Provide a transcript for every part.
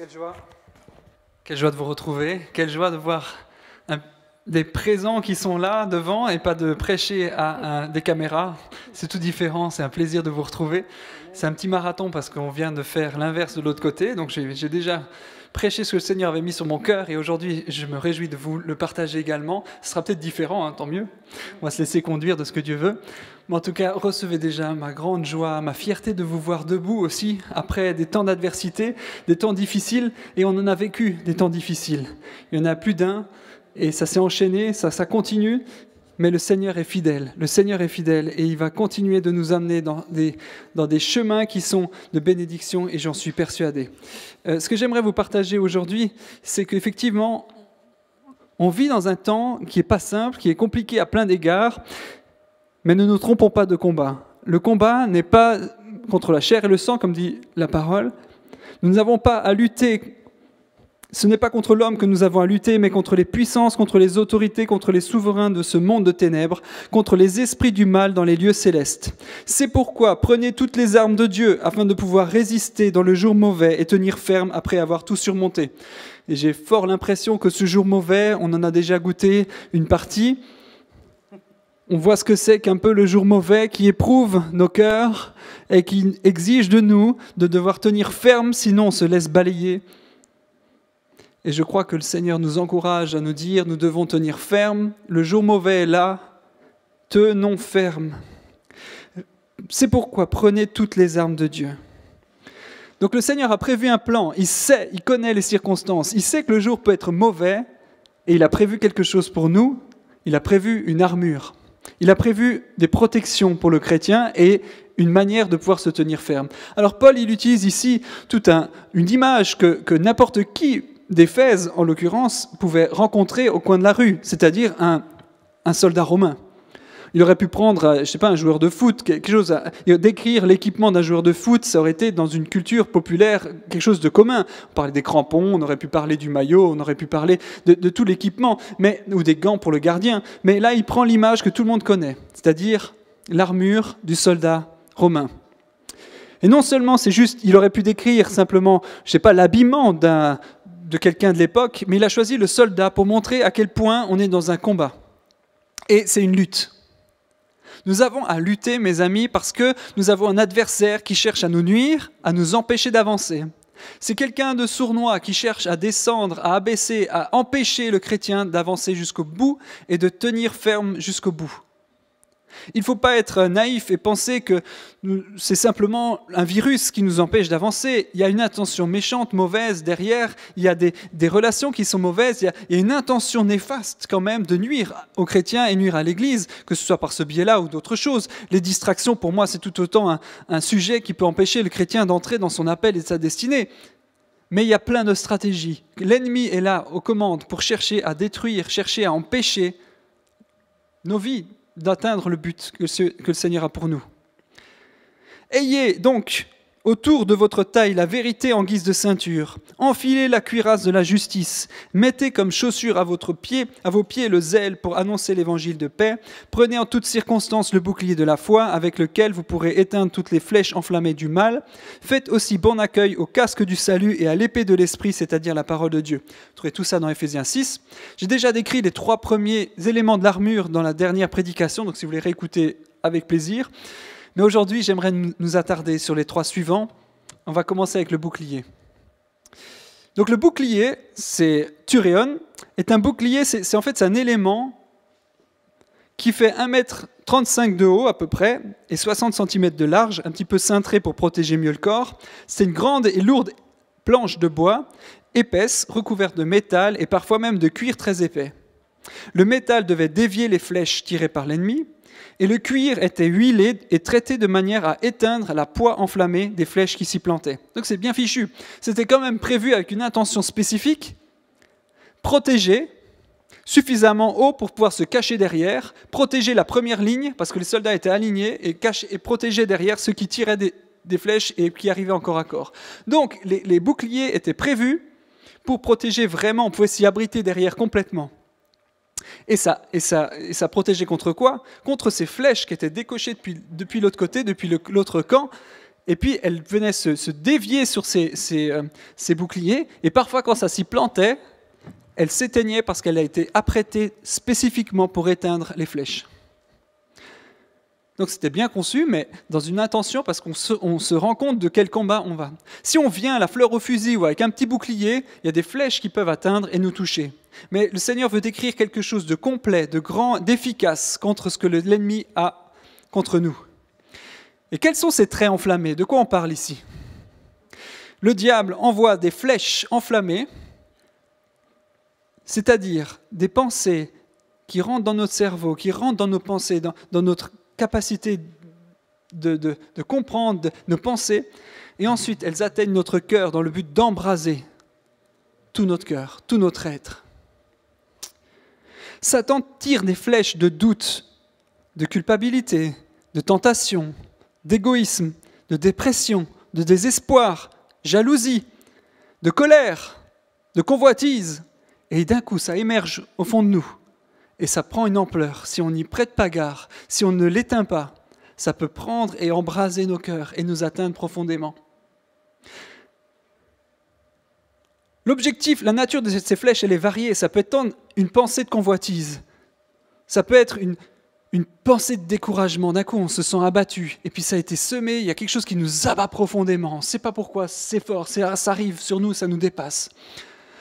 Quelle joie. Quelle joie de vous retrouver, quelle joie de voir des présents qui sont là devant et pas de prêcher à des caméras. C'est tout différent, c'est un plaisir de vous retrouver. C'est un petit marathon parce qu'on vient de faire l'inverse de l'autre côté, donc j'ai déjà prêché ce que le Seigneur avait mis sur mon cœur et aujourd'hui je me réjouis de vous le partager également. Ce sera peut-être différent, tant mieux. On va se laisser conduire de ce que Dieu veut. Mais en tout cas, recevez déjà ma grande joie, ma fierté de vous voir debout aussi, après des temps d'adversité, des temps difficiles, et on en a vécu des temps difficiles. Il y en a plus d'un, et ça s'est enchaîné, ça continue, mais le Seigneur est fidèle. Le Seigneur est fidèle, et il va continuer de nous amener dans des chemins qui sont de bénédiction, et j'en suis persuadé. Ce que j'aimerais vous partager aujourd'hui, c'est qu'effectivement, on vit dans un temps qui n'est pas simple, qui est compliqué à plein d'égards, mais ne nous trompons pas de combat. Le combat n'est pas contre la chair et le sang, comme dit la parole. Nous n'avons pas à lutter. Ce n'est pas contre l'homme que nous avons à lutter, mais contre les puissances, contre les autorités, contre les souverains de ce monde de ténèbres, contre les esprits du mal dans les lieux célestes. C'est pourquoi prenez toutes les armes de Dieu afin de pouvoir résister dans le jour mauvais et tenir ferme après avoir tout surmonté. Et j'ai fort l'impression que ce jour mauvais, on en a déjà goûté une partie. On voit ce que c'est qu'un peu le jour mauvais qui éprouve nos cœurs et qui exige de nous de devoir tenir ferme, sinon on se laisse balayer. Et je crois que le Seigneur nous encourage à nous dire, nous devons tenir ferme, le jour mauvais est là, tenons ferme. C'est pourquoi prenez toutes les armes de Dieu. Donc le Seigneur a prévu un plan, il sait, il connaît les circonstances, il sait que le jour peut être mauvais et il a prévu quelque chose pour nous, il a prévu une armure. Il a prévu des protections pour le chrétien et une manière de pouvoir se tenir ferme. Alors Paul, il utilise ici toute une image que n'importe qui d'Éphèse, en l'occurrence, pouvait rencontrer au coin de la rue, c'est-à-dire un soldat romain. Il aurait pu prendre, je ne sais pas, un joueur de foot, quelque chose, décrire l'équipement d'un joueur de foot, ça aurait été dans une culture populaire quelque chose de commun. On parlait des crampons, on aurait pu parler du maillot, on aurait pu parler de tout l'équipement, ou des gants pour le gardien. Mais là, il prend l'image que tout le monde connaît, c'est-à-dire l'armure du soldat romain. Et non seulement c'est juste, il aurait pu décrire simplement, je ne sais pas, l'habillement de quelqu'un de l'époque, mais il a choisi le soldat pour montrer à quel point on est dans un combat. Et c'est une lutte. Nous avons à lutter, mes amis, parce que nous avons un adversaire qui cherche à nous nuire, à nous empêcher d'avancer. C'est quelqu'un de sournois qui cherche à descendre, à abaisser, à empêcher le chrétien d'avancer jusqu'au bout et de tenir ferme jusqu'au bout. Il ne faut pas être naïf et penser que c'est simplement un virus qui nous empêche d'avancer. Il y a une intention méchante, mauvaise derrière, il y a des relations qui sont mauvaises, il y a une intention néfaste quand même de nuire aux chrétiens et nuire à l'Église, que ce soit par ce biais-là ou d'autres choses. Les distractions, pour moi, c'est tout autant un sujet qui peut empêcher le chrétien d'entrer dans son appel et sa destinée. Mais il y a plein de stratégies. L'ennemi est là aux commandes pour chercher à détruire, chercher à empêcher nos vies d'atteindre le but que le Seigneur a pour nous. Ayez donc autour de votre taille la vérité en guise de ceinture. Enfilez la cuirasse de la justice. Mettez comme chaussure à vos pieds le zèle pour annoncer l'évangile de paix. Prenez en toutes circonstances le bouclier de la foi avec lequel vous pourrez éteindre toutes les flèches enflammées du mal. Faites aussi bon accueil au casque du salut et à l'épée de l'esprit, c'est-à-dire la parole de Dieu. Vous trouvez tout ça dans Éphésiens 6. J'ai déjà décrit les 3 premiers éléments de l'armure dans la dernière prédication, donc si vous voulez réécouter avec plaisir. Mais aujourd'hui, j'aimerais nous attarder sur les 3 suivants. On va commencer avec le bouclier. Donc le bouclier, c'est Turéon, est un bouclier, c'est en fait un élément qui fait 1,35 m de haut à peu près et 60 cm de large, un petit peu cintré pour protéger mieux le corps. C'est une grande et lourde planche de bois, épaisse, recouverte de métal et parfois même de cuir très épais. Le métal devait dévier les flèches tirées par l'ennemi, et le cuir était huilé et traité de manière à éteindre la poix enflammée des flèches qui s'y plantaient. Donc c'est bien fichu. C'était quand même prévu avec une intention spécifique, protéger suffisamment haut pour pouvoir se cacher derrière, protéger la première ligne, parce que les soldats étaient alignés, et protéger derrière ceux qui tiraient des flèches et qui arrivaient encore à corps. Donc les boucliers étaient prévus pour protéger vraiment, on pouvait s'y abriter derrière complètement. Et ça protégeait contre quoi ? Contre ces flèches qui étaient décochées depuis l'autre côté, depuis l'autre camp, et puis elle venait se dévier sur ses boucliers, et parfois quand ça s'y plantait, elle s'éteignait parce qu'elle a été apprêtée spécifiquement pour éteindre les flèches. Donc c'était bien conçu, mais dans une intention, parce qu'on se rend compte de quel combat on va. Si on vient la fleur au fusil ou avec un petit bouclier, il y a des flèches qui peuvent atteindre et nous toucher. Mais le Seigneur veut décrire quelque chose de complet, de grand, d'efficace contre ce que l'ennemi a contre nous. Et quels sont ces traits enflammés? De quoi on parle ici? Le diable envoie des flèches enflammées, c'est-à-dire des pensées qui rentrent dans notre cerveau, qui rentrent dans nos pensées, dans notre capacité de comprendre nos pensées, et ensuite elles atteignent notre cœur dans le but d'embraser tout notre cœur, tout notre être. Satan tire des flèches de doute, de culpabilité, de tentation, d'égoïsme, de dépression, de désespoir, jalousie, de colère, de convoitise, et d'un coup ça émerge au fond de nous. Et ça prend une ampleur. Si on n'y prête pas garde, si on ne l'éteint pas, ça peut prendre et embraser nos cœurs et nous atteindre profondément. L'objectif, la nature de ces flèches, elle est variée. Ça peut être une pensée de convoitise. Ça peut être une pensée de découragement. D'un coup, on se sent abattu. Et puis ça a été semé, il y a quelque chose qui nous abat profondément. On ne sait pas pourquoi, c'est fort, ça arrive sur nous, ça nous dépasse.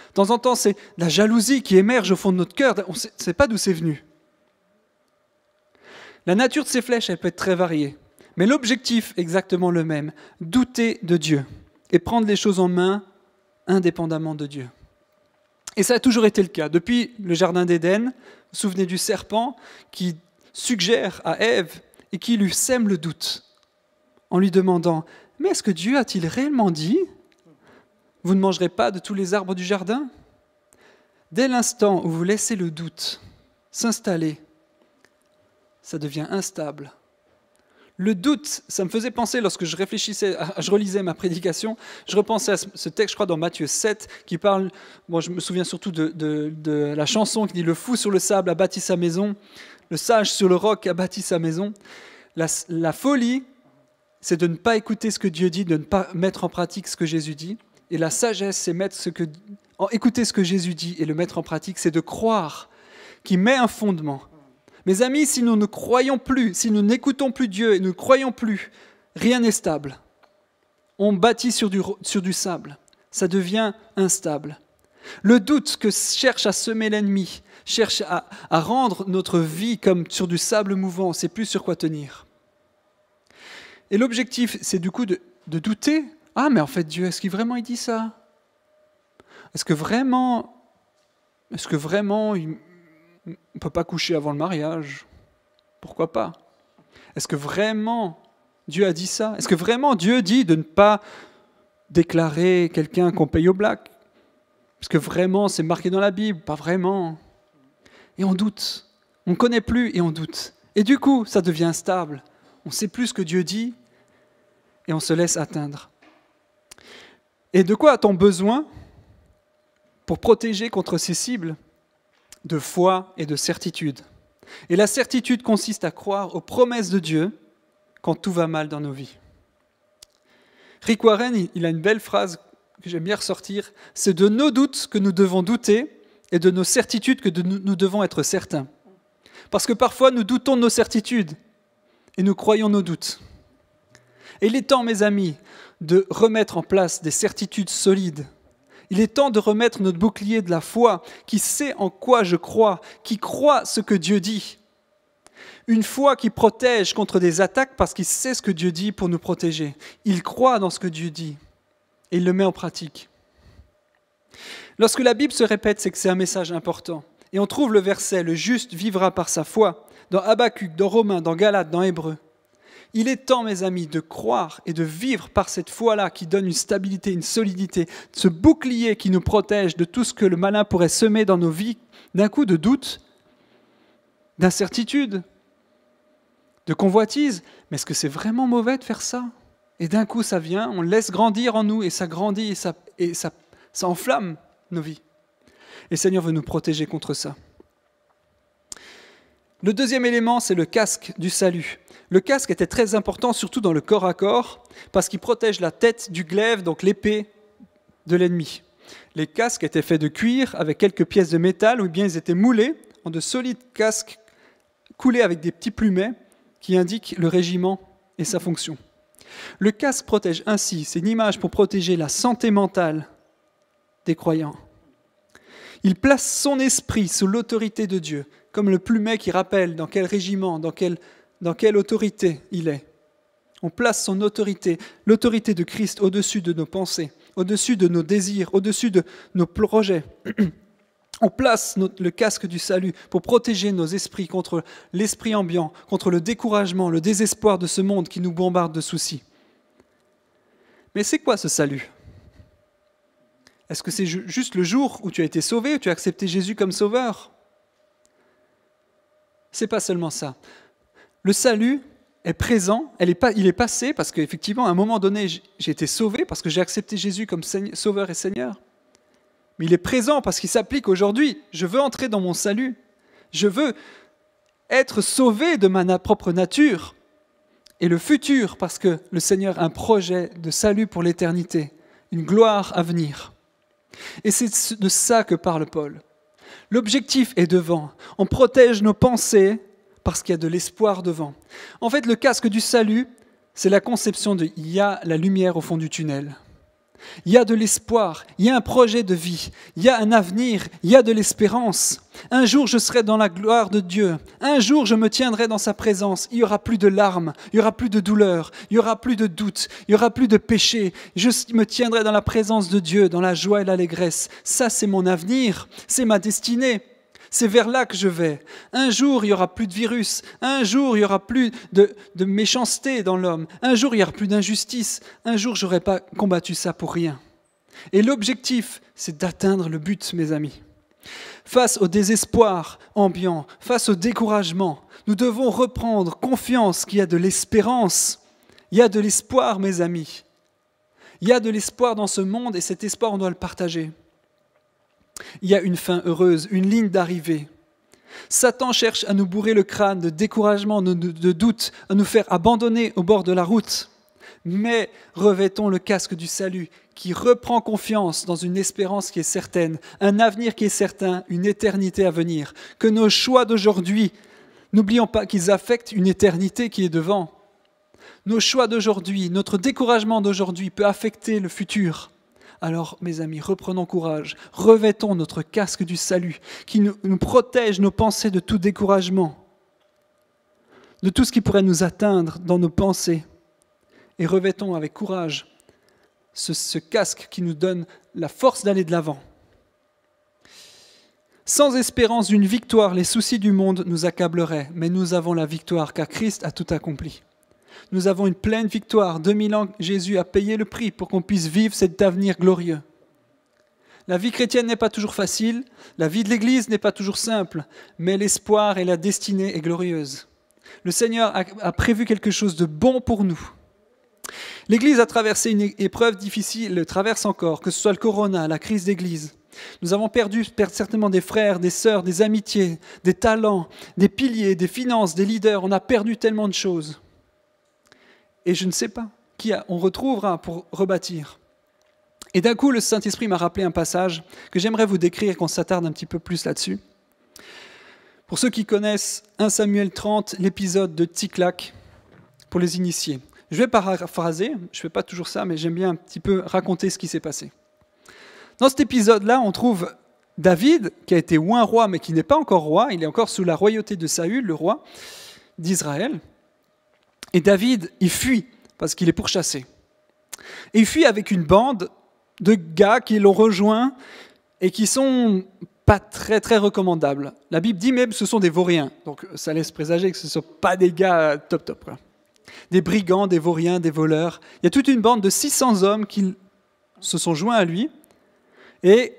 De temps en temps, c'est la jalousie qui émerge au fond de notre cœur. On ne sait pas d'où c'est venu. La nature de ces flèches, elle peut être très variée. Mais l'objectif est exactement le même. Douter de Dieu et prendre les choses en main indépendamment de Dieu. Et ça a toujours été le cas. Depuis le jardin d'Éden, vous vous souvenez du serpent qui suggère à Ève et qui lui sème le doute en lui demandant « Mais est-ce que Dieu a-t-il réellement dit ? Vous ne mangerez pas de tous les arbres du jardin ?» Dès l'instant où vous laissez le doute s'installer, ça devient instable. Le doute, ça me faisait penser, lorsque je relisais ma prédication, je repensais à ce texte, je crois, dans Matthieu 7, qui parle, je me souviens surtout de la chanson qui dit « Le fou sur le sable a bâti sa maison, le sage sur le roc a bâti sa maison ». La folie, c'est de ne pas écouter ce que Dieu dit, de ne pas mettre en pratique ce que Jésus dit. Et la sagesse, c'est écouter ce que Jésus dit et le mettre en pratique, c'est de croire qu'il met un fondement. Mes amis, si nous ne croyons plus, si nous n'écoutons plus Dieu et nous ne croyons plus, rien n'est stable. On bâtit sur du sable, ça devient instable. Le doute que cherche à semer l'ennemi, cherche à rendre notre vie comme sur du sable mouvant, on ne sait plus sur quoi tenir. Et l'objectif, c'est du coup de douter. Ah, mais en fait, Dieu, est-ce qu'il vraiment il dit ça? Est-ce que vraiment on ne peut pas coucher avant le mariage? Pourquoi pas? Est-ce que vraiment Dieu a dit ça? Est-ce que vraiment Dieu dit de ne pas déclarer quelqu'un qu'on paye au black? Est-ce que vraiment c'est marqué dans la Bible? Pas vraiment. Et on doute. On ne connaît plus et on doute. Et du coup, ça devient instable. On ne sait plus ce que Dieu dit et on se laisse atteindre. Et de quoi a-t-on besoin pour protéger contre ces cibles? De foi et de certitude. Et la certitude consiste à croire aux promesses de Dieu quand tout va mal dans nos vies. Rick Warren, il a une belle phrase que j'aime bien ressortir. C'est de nos doutes que nous devons douter et de nos certitudes que nous devons être certains. Parce que parfois nous doutons de nos certitudes et nous croyons nos doutes. Et il est temps, mes amis, de remettre en place des certitudes solides. Il est temps de remettre notre bouclier de la foi, qui sait en quoi je crois, qui croit ce que Dieu dit. Une foi qui protège contre des attaques parce qu'il sait ce que Dieu dit pour nous protéger. Il croit dans ce que Dieu dit et il le met en pratique. Lorsque la Bible se répète, c'est que c'est un message important. Et on trouve le verset « Le juste vivra par sa foi » dans Habacuc, dans Romains, dans Galates, dans Hébreux. Il est temps, mes amis, de croire et de vivre par cette foi-là qui donne une stabilité, une solidité, ce bouclier qui nous protège de tout ce que le malin pourrait semer dans nos vies, d'un coup de doute, d'incertitude, de convoitise. Mais est-ce que c'est vraiment mauvais de faire ça? Et d'un coup, ça vient, on laisse grandir en nous et ça grandit et ça enflamme nos vies. Et le Seigneur veut nous protéger contre ça. Le deuxième élément, c'est le casque du salut. Le casque était très important, surtout dans le corps à corps, parce qu'il protège la tête du glaive, donc l'épée de l'ennemi. Les casques étaient faits de cuir avec quelques pièces de métal, ou bien ils étaient moulés en de solides casques coulés avec des petits plumets qui indiquent le régiment et sa fonction. Le casque protège ainsi, c'est une image pour protéger la santé mentale des croyants. Il place son esprit sous l'autorité de Dieu, comme le plumet qui rappelle dans quel régiment, dans quelle autorité il est. On place son autorité, l'autorité de Christ au-dessus de nos pensées, au-dessus de nos désirs, au-dessus de nos projets. On place le casque du salut pour protéger nos esprits contre l'esprit ambiant, contre le découragement, le désespoir de ce monde qui nous bombarde de soucis. Mais c'est quoi ce salut ? Est-ce que c'est juste le jour où tu as été sauvé, où tu as accepté Jésus comme sauveur ? C'est pas seulement ça. Le salut est présent, il est passé, parce qu'effectivement, à un moment donné, j'ai été sauvé, parce que j'ai accepté Jésus comme sauveur et Seigneur. Mais il est présent parce qu'il s'applique aujourd'hui. Je veux entrer dans mon salut. Je veux être sauvé de ma propre nature. Et le futur, parce que le Seigneur a un projet de salut pour l'éternité, une gloire à venir. Et c'est de ça que parle Paul. L'objectif est devant. On protège nos pensées parce qu'il y a de l'espoir devant. En fait, le casque du salut, c'est la conception de « il y a la lumière au fond du tunnel ». Il y a de l'espoir, il y a un projet de vie, il y a un avenir, il y a de l'espérance. Un jour, je serai dans la gloire de Dieu. Un jour, je me tiendrai dans sa présence. Il n'y aura plus de larmes, il n'y aura plus de douleur, il n'y aura plus de doute, il n'y aura plus de péché. Je me tiendrai dans la présence de Dieu, dans la joie et l'allégresse. Ça, c'est mon avenir, c'est ma destinée. C'est vers là que je vais. Un jour, il n'y aura plus de virus. Un jour, il n'y aura plus de méchanceté dans l'homme. Un jour, il n'y aura plus d'injustice. Un jour, je n'aurai pas combattu ça pour rien. Et l'objectif, c'est d'atteindre le but, mes amis. Face au désespoir ambiant, face au découragement, nous devons reprendre confiance qu'il y a de l'espérance. Il y a de l'espoir, mes amis. Il y a de l'espoir dans ce monde et cet espoir, on doit le partager. Il y a une fin heureuse, une ligne d'arrivée. Satan cherche à nous bourrer le crâne de découragement, de doute, à nous faire abandonner au bord de la route. Mais revêtons le casque du salut qui reprend confiance dans une espérance qui est certaine, un avenir qui est certain, une éternité à venir. Que nos choix d'aujourd'hui, n'oublions pas qu'ils affectent une éternité qui est devant. Nos choix d'aujourd'hui, notre découragement d'aujourd'hui peut affecter le futur. Alors, mes amis, reprenons courage, revêtons notre casque du salut qui nous protège nos pensées de tout découragement, de tout ce qui pourrait nous atteindre dans nos pensées. Et revêtons avec courage ce casque qui nous donne la force d'aller de l'avant. Sans espérance d'une victoire, les soucis du monde nous accableraient, mais nous avons la victoire car Christ a tout accompli. Nous avons une pleine victoire. 2000 ans, Jésus a payé le prix pour qu'on puisse vivre cet avenir glorieux. La vie chrétienne n'est pas toujours facile, la vie de l'Église n'est pas toujours simple, mais l'espoir et la destinée est glorieuse. Le Seigneur a prévu quelque chose de bon pour nous. L'Église a traversé une épreuve difficile, le traverse encore, que ce soit le corona, la crise d'Église. Nous avons perdu certainement des frères, des sœurs, des amitiés, des talents, des piliers, des finances, des leaders. On a perdu tellement de choses. Et je ne sais pas qui on retrouvera pour rebâtir. Et d'un coup, le Saint-Esprit m'a rappelé un passage que j'aimerais vous décrire, qu'on s'attarde un petit peu plus là-dessus. Pour ceux qui connaissent 1 Samuel 30, l'épisode de Tsiklag, pour les initiés. Je vais paraphraser, je ne fais pas toujours ça, mais j'aime bien un petit peu raconter ce qui s'est passé. Dans cet épisode-là, on trouve David, qui a été oint roi, mais qui n'est pas encore roi. Il est encore sous la royauté de Saül, le roi d'Israël. Et David, il fuit, parce qu'il est pourchassé. Et il fuit avec une bande de gars qui l'ont rejoint et qui sont pas très très recommandables. La Bible dit même que ce sont des vauriens. Donc ça laisse présager que ce ne sont pas des gars top, quoi. Des brigands, des vauriens, des voleurs. Il y a toute une bande de 600 hommes qui se sont joints à lui. Et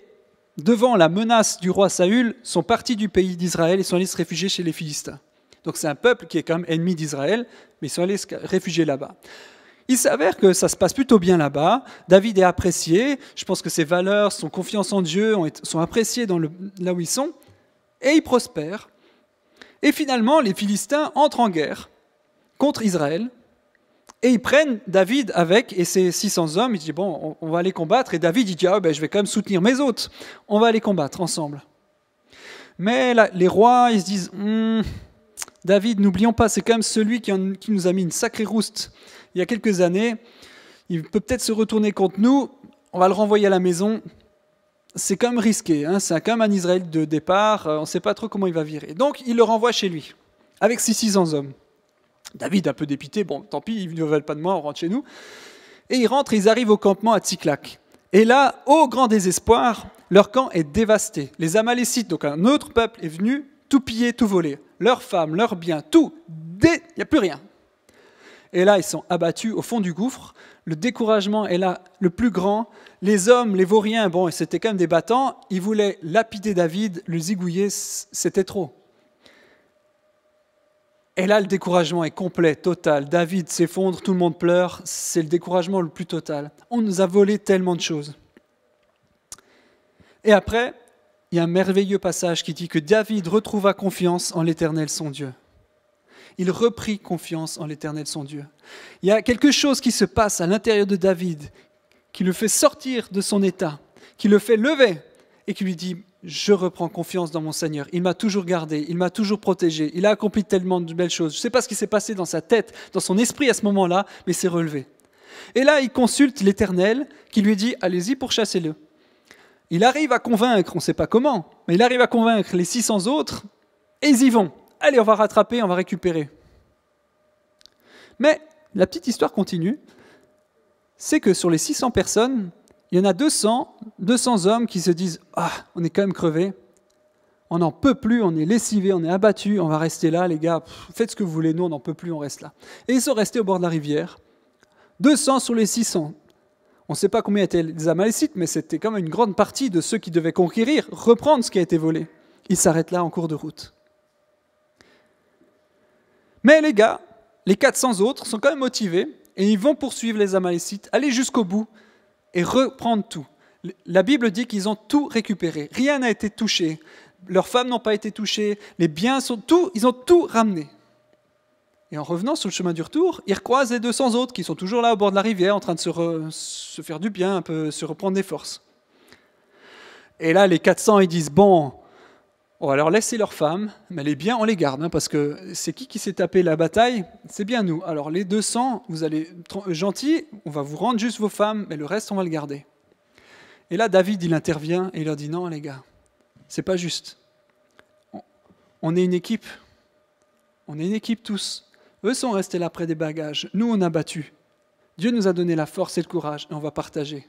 devant la menace du roi Saül, sont partis du pays d'Israël et sont allés se réfugier chez les Philistins. Donc c'est un peuple qui est quand même ennemi d'Israël, mais ils sont allés se réfugier là-bas. Il s'avère que ça se passe plutôt bien là-bas. David est apprécié. Je pense que ses valeurs, son confiance en Dieu sont appréciées là où ils sont. Et il prospère. Et finalement, les Philistins entrent en guerre contre Israël. Et ils prennent David avec, et ses 600 hommes, ils disent, bon, on va aller combattre. Et David, il dit, ah, ben, je vais quand même soutenir mes hôtes. On va aller combattre ensemble. Mais là, les rois, ils se disent, David, n'oublions pas, c'est quand même celui qui nous a mis une sacrée rouste il y a quelques années. Il peut peut-être se retourner contre nous. On va le renvoyer à la maison. C'est quand même risqué. Hein, c'est quand même un Israël de départ. On ne sait pas trop comment il va virer. Donc, il le renvoie chez lui, avec ses 600 hommes. David, un peu dépité, bon, tant pis, ils ne veulent pas de moi, on rentre chez nous. Et ils rentrent, et ils arrivent au campement à Tsiklag. Et là, au grand désespoir, leur camp est dévasté. Les Amalécites, donc un autre peuple, est venu tout piller, tout voler. Leurs femmes, leurs biens, tout. Il n'y a plus rien. Et là, ils sont abattus au fond du gouffre. Le découragement est là le plus grand. Les hommes, les vauriens, bon, c'était quand même des battants. Ils voulaient lapider David, le zigouiller, c'était trop. Et là, le découragement est complet, total. David s'effondre, tout le monde pleure. C'est le découragement le plus total. On nous a volé tellement de choses. Et après, il y a un merveilleux passage qui dit que David retrouva confiance en l'Éternel, son Dieu. Il reprit confiance en l'Éternel, son Dieu. Il y a quelque chose qui se passe à l'intérieur de David, qui le fait sortir de son état, qui le fait lever et qui lui dit « Je reprends confiance dans mon Seigneur. Il m'a toujours gardé, il m'a toujours protégé, il a accompli tellement de belles choses. Je ne sais pas ce qui s'est passé dans sa tête, dans son esprit à ce moment-là, mais c'est relevé. » Et là, il consulte l'Éternel qui lui dit « Allez-y, pourchassez-le. » Il arrive à convaincre, on ne sait pas comment, mais il arrive à convaincre les 600 autres et ils y vont. Allez, on va rattraper, on va récupérer. Mais la petite histoire continue. C'est que sur les 600 personnes, il y en a 200 hommes qui se disent « Ah, on est quand même crevés. On n'en peut plus, on est lessivés, on est abattus, on va rester là, les gars. Faites ce que vous voulez, nous, on n'en peut plus, on reste là. » Et ils sont restés au bord de la rivière. 200 sur les 600. On ne sait pas combien étaient les Amalécites, mais c'était quand même une grande partie de ceux qui devaient conquérir, reprendre ce qui a été volé. Ils s'arrêtent là en cours de route. Mais les gars, les 400 autres sont quand même motivés et ils vont poursuivre les Amalécites, aller jusqu'au bout et reprendre tout. La Bible dit qu'ils ont tout récupéré. Rien n'a été touché. Leurs femmes n'ont pas été touchées. Les biens sont tout, ils ont tout ramené. Et en revenant sur le chemin du retour, ils recroisent les 200 autres qui sont toujours là au bord de la rivière en train de se faire du bien, un peu se reprendre des forces. Et là, les 400, ils disent, bon, on va leur laisser leurs femmes, mais les biens, on les garde, hein, parce que c'est qui s'est tapé la bataille? C'est bien nous. Alors les 200, vous allez être gentils, on va vous rendre juste vos femmes, mais le reste, on va le garder. Et là, David, il intervient et il leur dit, non les gars, c'est pas juste. On est une équipe. On est une équipe tous. Eux sont restés là près des bagages. Nous, on a battu. Dieu nous a donné la force et le courage et on va partager.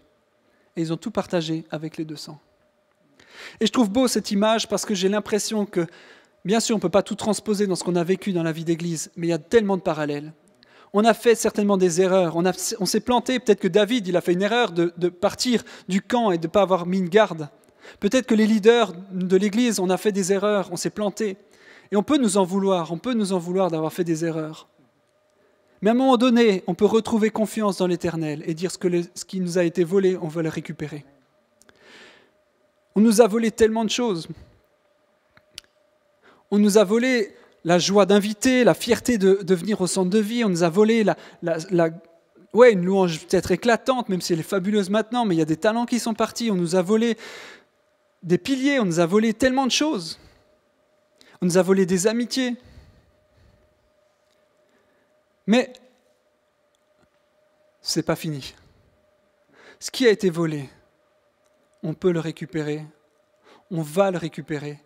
Et ils ont tout partagé avec les 200. Et je trouve beau cette image parce que j'ai l'impression que, bien sûr, on ne peut pas tout transposer dans ce qu'on a vécu dans la vie d'église, mais il y a tellement de parallèles. On a fait certainement des erreurs. On s'est planté. Peut-être que David, il a fait une erreur de partir du camp et de ne pas avoir mis une garde. Peut-être que les leaders de l'église, on a fait des erreurs, on s'est planté. Et on peut nous en vouloir d'avoir fait des erreurs. Mais à un moment donné, on peut retrouver confiance dans l'Éternel et dire ce qui nous a été volé, on veut le récupérer. On nous a volé tellement de choses. On nous a volé la joie d'inviter, la fierté de venir au centre de vie. On nous a volé une louange peut-être éclatante, même si elle est fabuleuse maintenant, mais il y a des talents qui sont partis. On nous a volé des piliers, on nous a volé tellement de choses. On nous a volé des amitiés. Mais ce n'est pas fini. Ce qui a été volé, on peut le récupérer. On va le récupérer.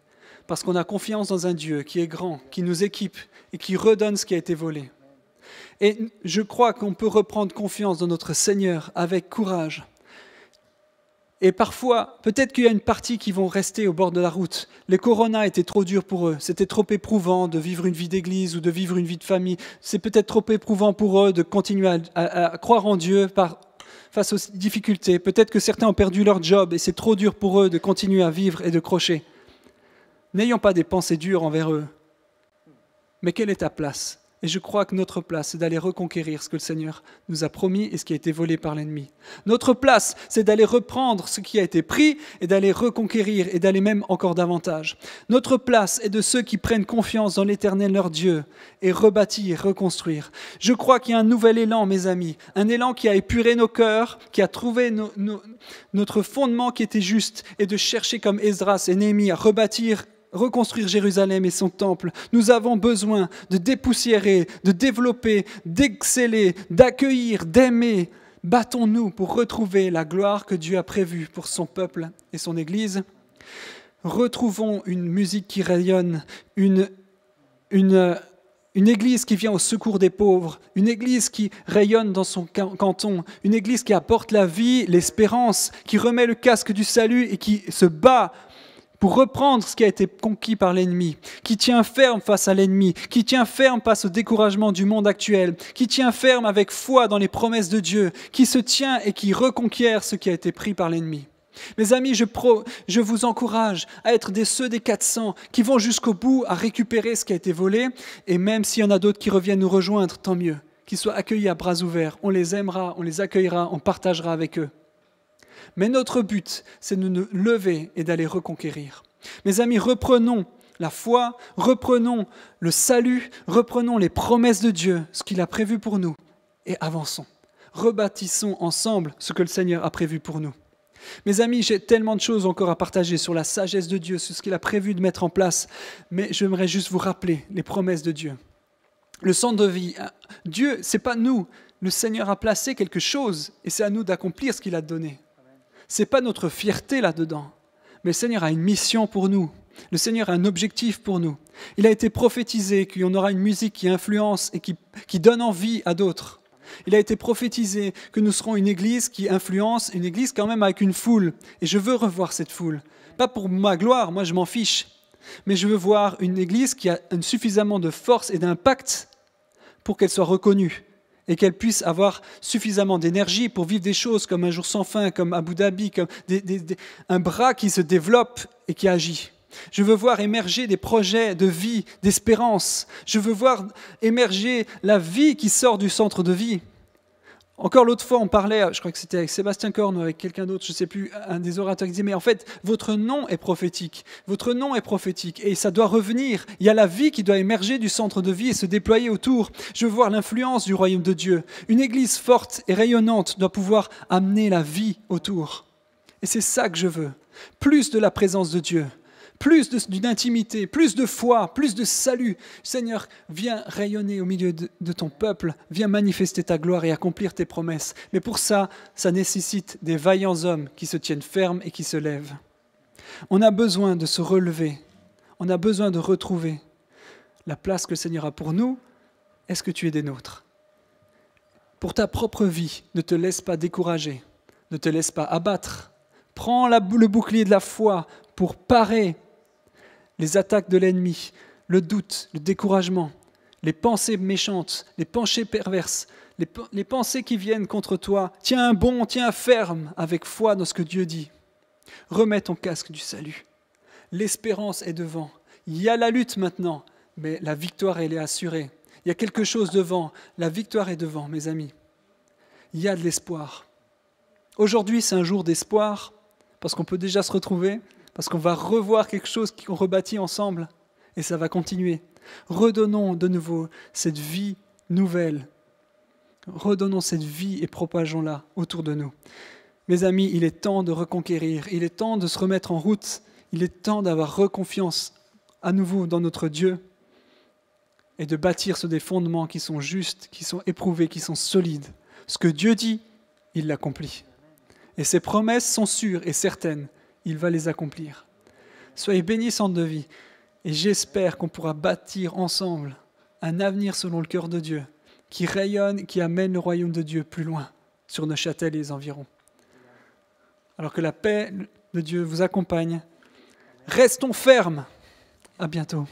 Parce qu'on a confiance dans un Dieu qui est grand, qui nous équipe et qui redonne ce qui a été volé. Et je crois qu'on peut reprendre confiance dans notre Seigneur avec courage. Et parfois, peut-être qu'il y a une partie qui vont rester au bord de la route. Les coronas étaient trop durs pour eux. C'était trop éprouvant de vivre une vie d'église ou de vivre une vie de famille. C'est peut-être trop éprouvant pour eux de continuer à croire en Dieu face aux difficultés. Peut-être que certains ont perdu leur job et c'est trop dur pour eux de continuer à vivre et de crocher. N'ayons pas des pensées dures envers eux. Mais quelle est ta place? Et je crois que notre place, c'est d'aller reconquérir ce que le Seigneur nous a promis et ce qui a été volé par l'ennemi. Notre place, c'est d'aller reprendre ce qui a été pris et d'aller reconquérir et d'aller même encore davantage. Notre place est de ceux qui prennent confiance dans l'Éternel leur Dieu et rebâtir, reconstruire. Je crois qu'il y a un nouvel élan, mes amis, un élan qui a épuré nos cœurs, qui a trouvé notre fondement qui était juste et de chercher comme Esdras et Néhémie à rebâtir, reconstruire Jérusalem et son temple. Nous avons besoin de dépoussiérer, de développer, d'exceller, d'accueillir, d'aimer. Battons-nous pour retrouver la gloire que Dieu a prévue pour son peuple et son Église. Retrouvons une musique qui rayonne, une Église qui vient au secours des pauvres, une Église qui rayonne dans son canton, une Église qui apporte la vie, l'espérance, qui remet le casque du salut et qui se bat pour reprendre ce qui a été conquis par l'ennemi, qui tient ferme face à l'ennemi, qui tient ferme face au découragement du monde actuel, qui tient ferme avec foi dans les promesses de Dieu, qui se tient et qui reconquiert ce qui a été pris par l'ennemi. Mes amis, je vous encourage à être ceux des 400 qui vont jusqu'au bout à récupérer ce qui a été volé, et même s'il y en a d'autres qui reviennent nous rejoindre, tant mieux, qu'ils soient accueillis à bras ouverts, on les aimera, on les accueillera, on partagera avec eux. Mais notre but, c'est de nous lever et d'aller reconquérir. Mes amis, reprenons la foi, reprenons le salut, reprenons les promesses de Dieu, ce qu'il a prévu pour nous, et avançons. Rebâtissons ensemble ce que le Seigneur a prévu pour nous. Mes amis, j'ai tellement de choses encore à partager sur la sagesse de Dieu, sur ce qu'il a prévu de mettre en place, mais j'aimerais juste vous rappeler les promesses de Dieu. Le centre de vie, Dieu, ce n'est pas nous. Le Seigneur a placé quelque chose, et c'est à nous d'accomplir ce qu'il a donné. Ce n'est pas notre fierté là-dedans, mais le Seigneur a une mission pour nous. Le Seigneur a un objectif pour nous. Il a été prophétisé qu'il y en aura une musique qui influence et qui donne envie à d'autres. Il a été prophétisé que nous serons une église qui influence, une église quand même avec une foule. Et je veux revoir cette foule. Pas pour ma gloire, moi je m'en fiche. Mais je veux voir une église qui a suffisamment de force et d'impact pour qu'elle soit reconnue. Et qu'elle puisse avoir suffisamment d'énergie pour vivre des choses comme un jour sans fin, comme Abu Dhabi, comme un bras qui se développe et qui agit. Je veux voir émerger des projets de vie, d'espérance. Je veux voir émerger la vie qui sort du centre de vie. Encore l'autre fois, on parlait, je crois que c'était avec Sébastien Korn ou avec quelqu'un d'autre, je ne sais plus, un des orateurs qui disait, mais en fait, votre nom est prophétique. Votre nom est prophétique et ça doit revenir. Il y a la vie qui doit émerger du centre de vie et se déployer autour. Je veux voir l'influence du royaume de Dieu. Une église forte et rayonnante doit pouvoir amener la vie autour. Et c'est ça que je veux. Plus de la présence de Dieu. Plus d'une intimité, plus de foi, plus de salut. Seigneur, viens rayonner au milieu de ton peuple, viens manifester ta gloire et accomplir tes promesses. Mais pour ça, ça nécessite des vaillants hommes qui se tiennent fermes et qui se lèvent. On a besoin de se relever, on a besoin de retrouver la place que le Seigneur a pour nous. Est-ce que tu es des nôtres? Pour ta propre vie, ne te laisse pas décourager, ne te laisse pas abattre. Prends le bouclier de la foi pour parer les attaques de l'ennemi, le doute, le découragement, les pensées méchantes, les pensées perverses, les pensées qui viennent contre toi. Tiens bon, tiens ferme, avec foi dans ce que Dieu dit. Remets ton casque du salut. L'espérance est devant. Il y a la lutte maintenant, mais la victoire, elle est assurée. Il y a quelque chose devant. La victoire est devant, mes amis. Il y a de l'espoir. Aujourd'hui, c'est un jour d'espoir, parce qu'on peut déjà se retrouver, parce qu'on va revoir quelque chose qu'on rebâtit ensemble, et ça va continuer. Redonnons de nouveau cette vie nouvelle. Redonnons cette vie et propageons-la autour de nous. Mes amis, il est temps de reconquérir, il est temps de se remettre en route, il est temps d'avoir reconfiance à nouveau dans notre Dieu et de bâtir sur des fondements qui sont justes, qui sont éprouvés, qui sont solides. Ce que Dieu dit, il l'accomplit. Et ses promesses sont sûres et certaines. Il va les accomplir. Soyez bénis, centre de vie. Et j'espère qu'on pourra bâtir ensemble un avenir selon le cœur de Dieu, qui rayonne, qui amène le royaume de Dieu plus loin, sur Neuchâtel et les environs. Alors que la paix de Dieu vous accompagne. Restons fermes. À bientôt.